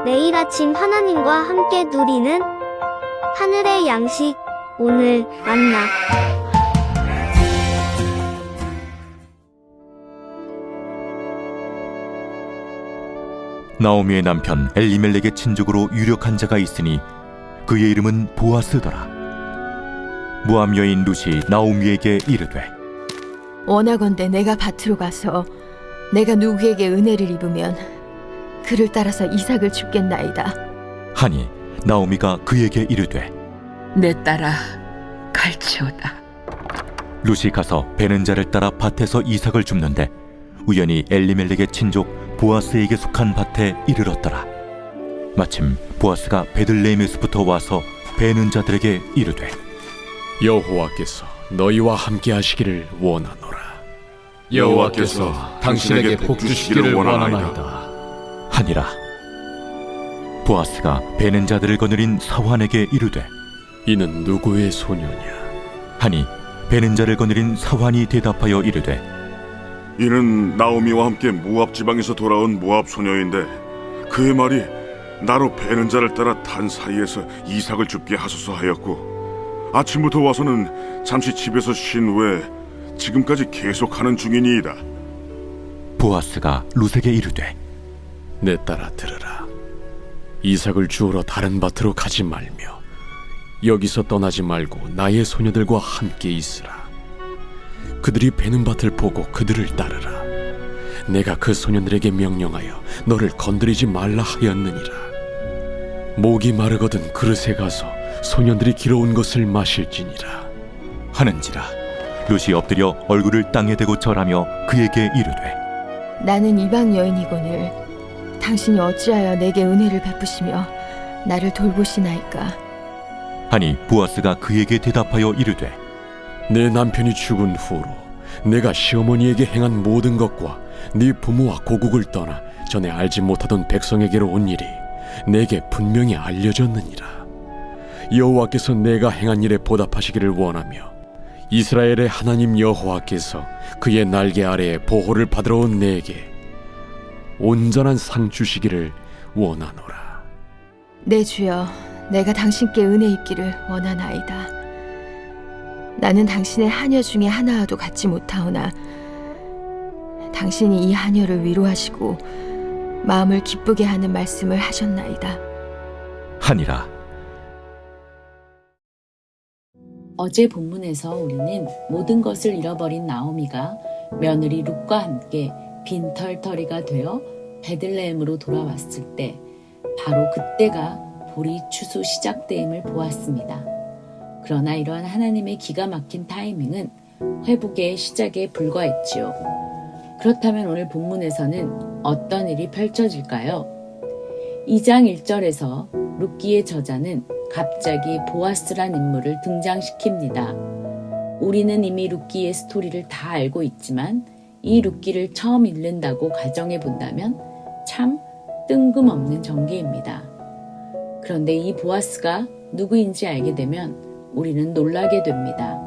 매일 아침 하나님과 함께 누리는 하늘의 양식, 오늘 만나. 나오미의 남편 엘리멜렉의 친족으로 유력한 자가 있으니 그의 이름은 보아스더라. 모압 여인 룻이 나오미에게 이르되, 원하건대 내가 밭으로 가서 내가 누구에게 은혜를 입으면 그를 따라서 이삭을 줍겠나이다. 하니 나오미가 그에게 이르되, 내 딸아, 갈치오다. 룻이 가서 베는 자를 따라 밭에서 이삭을 줍는데 우연히 엘리멜렉의 친족 보아스에게 속한 밭에 이르렀더라. 마침 보아스가 베들레헴에서부터 와서 베는 자들에게 이르되, 여호와께서 너희와 함께 하시기를 원하노라. 여호와께서 당신에게 복 주시기를 원하나이다 하니라. 보아스가 베는 자들을 거느린 사환에게 이르되, 이는 누구의 소녀냐? 하니 베는 자를 거느린 사환이 대답하여 이르되, 이는 나오미와 함께 모압 지방에서 돌아온 모압 소녀인데 그의 말이 나로 베는 자를 따라 단 사이에서 이삭을 줍게 하소서 하였고 아침부터 와서는 잠시 집에서 쉰 후에 지금까지 계속하는 중이니이다. 보아스가 룻에게 이르되, 내 딸아 들으라. 이삭을 주우러 다른 밭으로 가지 말며 여기서 떠나지 말고 나의 소녀들과 함께 있으라. 그들이 베는 밭을 보고 그들을 따르라. 내가 그 소년들에게 명령하여 너를 건드리지 말라 하였느니라. 목이 마르거든 그릇에 가서 소년들이 길어온 것을 마실지니라 하는지라. 룻이 엎드려 얼굴을 땅에 대고 절하며 그에게 이르되, 나는 이방 여인이거늘 당신이 어찌하여 내게 은혜를 베푸시며 나를 돌보시나이까. 하니 보아스가 그에게 대답하여 이르되, 내 남편이 죽은 후로 내가 시어머니에게 행한 모든 것과 네 부모와 고국을 떠나 전에 알지 못하던 백성에게로 온 일이 내게 분명히 알려졌느니라. 여호와께서 내가 행한 일에 보답하시기를 원하며 이스라엘의 하나님 여호와께서 그의 날개 아래에 보호를 받으러 온 내게 온전한 상 주시기를 원하노라. 내 주여, 내가 당신께 은혜 입기를 원하나이다. 나는 당신의 하녀 중에 하나와도 같지 못하오나 당신이 이 하녀를 위로하시고 마음을 기쁘게 하는 말씀을 하셨나이다. 하니라. 어제 본문에서 우리는 모든 것을 잃어버린 나오미가 며느리 룻과 함께 빈털터리가 되어 베들레헴으로 돌아왔을 때 바로 그때가 보리 추수 시작됨을 보았습니다. 그러나 이러한 하나님의 기가 막힌 타이밍은 회복의 시작에 불과했지요. 그렇다면 오늘 본문에서는 어떤 일이 펼쳐질까요? 2장 1절에서 룻기의 저자는 갑자기 보아스란 인물을 등장시킵니다. 우리는 이미 룻기의 스토리를 다 알고 있지만 이 룻기를 처음 읽는다고 가정해 본다면 참 뜬금없는 전개입니다. 그런데 이 보아스가 누구인지 알게 되면 우리는 놀라게 됩니다.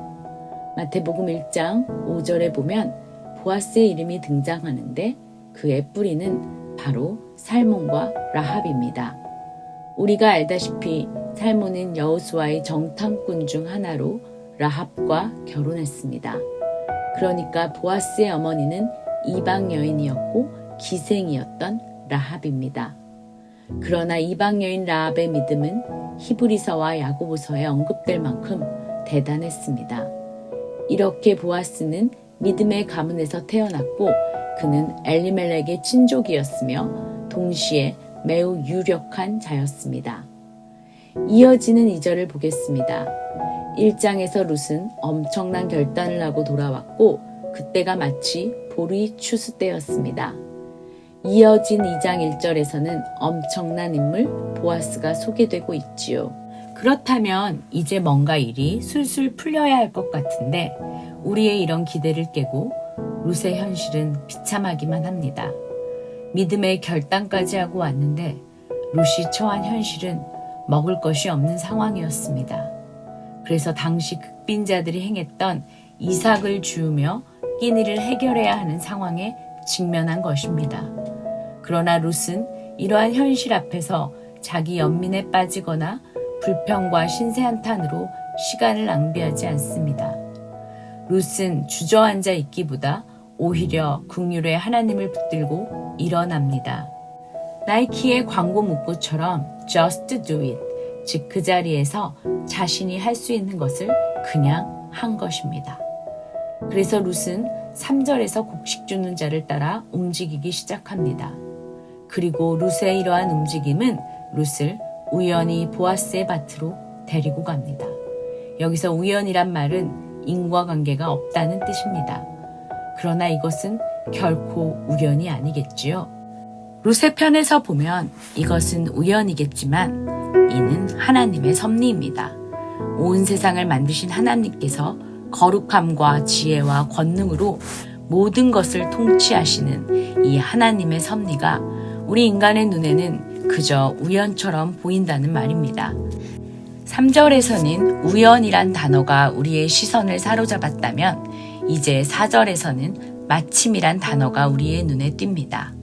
마태복음 1장 5절에 보면 보아스의 이름이 등장하는데 그의 뿌리는 바로 살몬과 라합입니다. 우리가 알다시피 살몬은 여호수아의 정탐꾼 중 하나로 라합과 결혼했습니다. 그러니까 보아스의 어머니는 이방 여인이었고 기생이었던 라합입니다. 그러나 이방 여인 라합의 믿음은 히브리서와 야고보서에 언급될 만큼 대단했습니다. 이렇게 보아스는 믿음의 가문에서 태어났고 그는 엘리멜렉의 친족이었으며 동시에 매우 유력한 자였습니다. 이어지는 2절을 보겠습니다. 1장에서 룻은 엄청난 결단을 하고 돌아왔고 그때가 마치 보리 추수 때였습니다. 이어진 2장 1절에서는 엄청난 인물 보아스가 소개되고 있지요. 그렇다면 이제 뭔가 일이 술술 풀려야 할 것 같은데 우리의 이런 기대를 깨고 룻의 현실은 비참하기만 합니다. 믿음의 결단까지 하고 왔는데 룻이 처한 현실은 먹을 것이 없는 상황이었습니다. 그래서 당시 극빈자들이 행했던 이삭을 주우며 끼니를 해결해야 하는 상황에 직면한 것입니다. 그러나 룻은 이러한 현실 앞에서 자기 연민에 빠지거나 불평과 신세한탄으로 시간을 낭비하지 않습니다. 룻은 주저앉아 있기보다 오히려 긍휼의 하나님을 붙들고 일어납니다. 나이키의 광고 문구처럼 Just do it, 즉 그 자리에서 자신이 할 수 있는 것을 그냥 한 것입니다. 그래서 룻은 3절에서 곡식 주는 자를 따라 움직이기 시작합니다. 그리고 룻의 이러한 움직임은 룻을 우연히 보아스의 밭으로 데리고 갑니다. 여기서 우연이란 말은 인과관계가 없다는 뜻입니다. 그러나 이것은 결코 우연이 아니겠지요. 룻의 편에서 보면 이것은 우연이겠지만 이는 하나님의 섭리입니다. 온 세상을 만드신 하나님께서 거룩함과 지혜와 권능으로 모든 것을 통치하시는 이 하나님의 섭리가 우리 인간의 눈에는 그저 우연처럼 보인다는 말입니다. 3절에서는 우연이란 단어가 우리의 시선을 사로잡았다면 이제 4절에서는 마침이란 단어가 우리의 눈에 띕니다.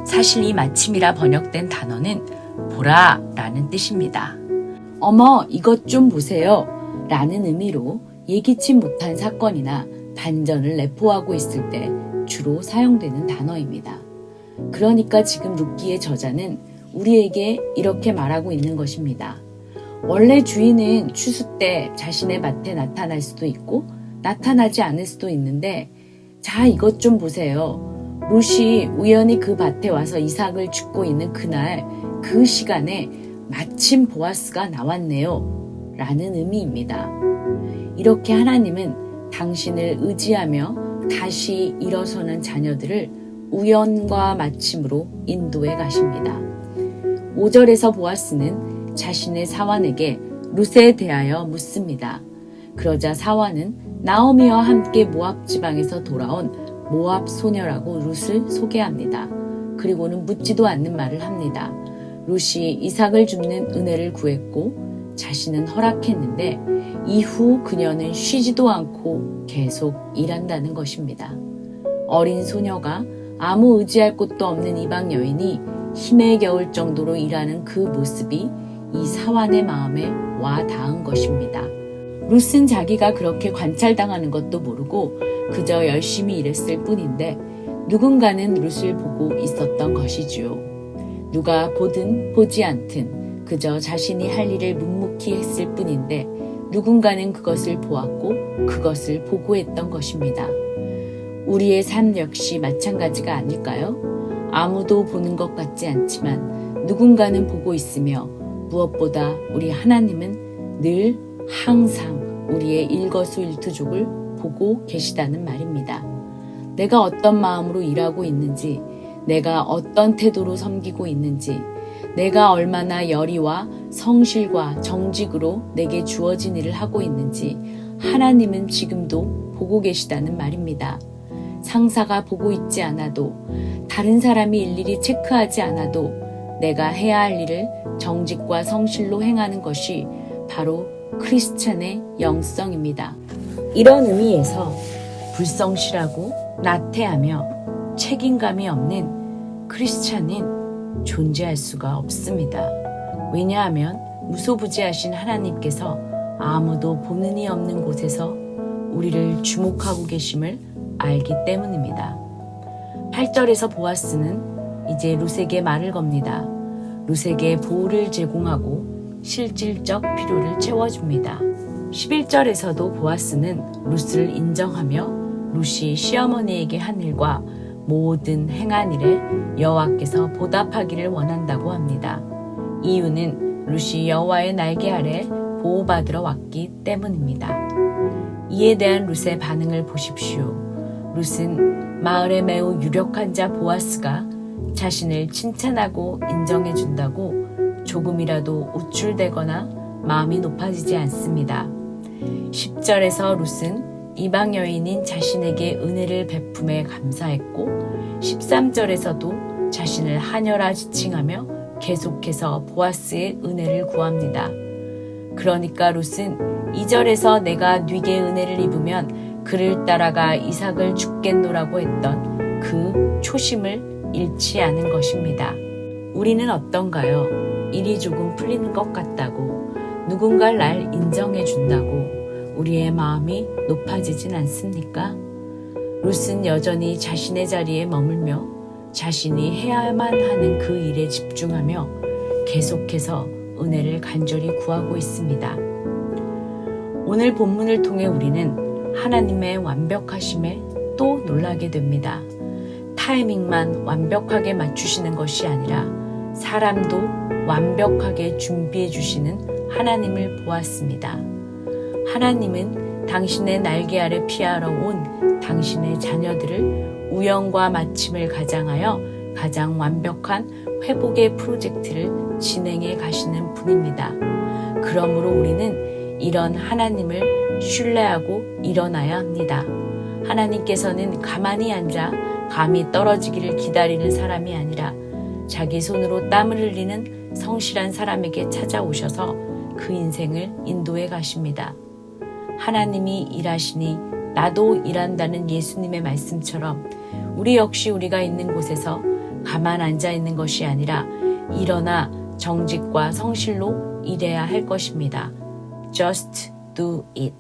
사실 이 마침이라 번역된 단어는 보라 라는 뜻입니다. 어머 이것 좀 보세요 라는 의미로 예기치 못한 사건이나 반전을 내포하고 있을 때 주로 사용되는 단어입니다. 그러니까 지금 룻기의 저자는 우리에게 이렇게 말하고 있는 것입니다. 원래 주인은 추수 때 자신의 밭에 나타날 수도 있고 나타나지 않을 수도 있는데 자 이것 좀 보세요. 룻이 우연히 그 밭에 와서 이삭을 줍고 있는 그날 그 시간에 마침 보아스가 나왔네요 라는 의미입니다. 이렇게 하나님은 당신을 의지하며 다시 일어서는 자녀들을 우연과 마침으로 인도해 가십니다. 5절에서 보아스는 자신의 사환에게 룻에 대하여 묻습니다. 그러자 사환은 나오미와 함께 모압 지방에서 돌아온 모압 소녀라고 룻을 소개합니다. 그리고는 묻지도 않는 말을 합니다. 룻이 이삭을 줍는 은혜를 구했고 자신은 허락했는데 이후 그녀는 쉬지도 않고 계속 일한다는 것입니다. 어린 소녀가 아무 의지할 곳도 없는 이방 여인이 힘에 겨울 정도로 일하는 그 모습이 이 사환의 마음에 와 닿은 것입니다. 룻은 자기가 그렇게 관찰당하는 것도 모르고 그저 열심히 일했을 뿐인데 누군가는 룻을 보고 있었던 것이지요. 누가 보든 보지 않든 그저 자신이 할 일을 묵묵히 했을 뿐인데 누군가는 그것을 보았고 그것을 보고했던 것입니다. 우리의 삶 역시 마찬가지가 아닐까요? 아무도 보는 것 같지 않지만 누군가는 보고 있으며 무엇보다 우리 하나님은 늘 항상 우리의 일거수일투족을 보고 계시다는 말입니다. 내가 어떤 마음으로 일하고 있는지, 내가 어떤 태도로 섬기고 있는지, 내가 얼마나 열의와 성실과 정직으로 내게 주어진 일을 하고 있는지 하나님은 지금도 보고 계시다는 말입니다. 상사가 보고 있지 않아도, 다른 사람이 일일이 체크하지 않아도 내가 해야 할 일을 정직과 성실로 행하는 것이 바로 크리스찬의 영성입니다. 이런 의미에서 불성실하고 나태하며 책임감이 없는 크리스찬은 존재할 수가 없습니다. 왜냐하면 무소부지하신 하나님께서 아무도 보는 이 없는 곳에서 우리를 주목하고 계심을 알기 때문입니다. 8절에서 보아스는 이제 룻에게 말을 겁니다. 룻에게 보호를 제공하고 실질적 필요를 채워줍니다. 11절에서도 보아스는 룻을 인정하며 룻이 시어머니에게 한 일과 모든 행한 일에 여호와께서 보답하기를 원한다고 합니다. 이유는 룻이 여호와의 날개 아래 보호받으러 왔기 때문입니다. 이에 대한 룻의 반응을 보십시오. 룻은 마을에 매우 유력한 자 보아스가 자신을 칭찬하고 인정해준다고 조금이라도 우쭐대거나 마음이 높아지지 않습니다. 10절에서 룻은 이방 여인인 자신에게 은혜를 베품에 감사했고 13절에서도 자신을 하녀라 지칭하며 계속해서 보아스의 은혜를 구합니다. 그러니까 룻은 2절에서 내가 네게 은혜를 입으면 그를 따라가 이삭을 죽겠노라고 했던 그 초심을 잃지 않은 것입니다. 우리는 어떤가요? 일이 조금 풀리는 것 같다고, 누군가를 날 인정해 준다고 우리의 마음이 높아지진 않습니까? 룻은 여전히 자신의 자리에 머물며 자신이 해야만 하는 그 일에 집중하며 계속해서 은혜를 간절히 구하고 있습니다. 오늘 본문을 통해 우리는 하나님의 완벽하심에 또 놀라게 됩니다. 타이밍만 완벽하게 맞추시는 것이 아니라 사람도 완벽하게 준비해 주시는 하나님을 보았습니다. 하나님은 당신의 날개 아래 피하러 온 당신의 자녀들을 우연과 마침을 가장하여 가장 완벽한 회복의 프로젝트를 진행해 가시는 분입니다. 그러므로 우리는 이런 하나님을 신뢰하고 일어나야 합니다. 하나님께서는 가만히 앉아 감이 떨어지기를 기다리는 사람이 아니라 자기 손으로 땀을 흘리는 성실한 사람에게 찾아오셔서 그 인생을 인도해 가십니다. 하나님이 일하시니 나도 일한다는 예수님의 말씀처럼 우리 역시 우리가 있는 곳에서 가만 앉아 있는 것이 아니라 일어나 정직과 성실로 일해야 할 것입니다. Just do it.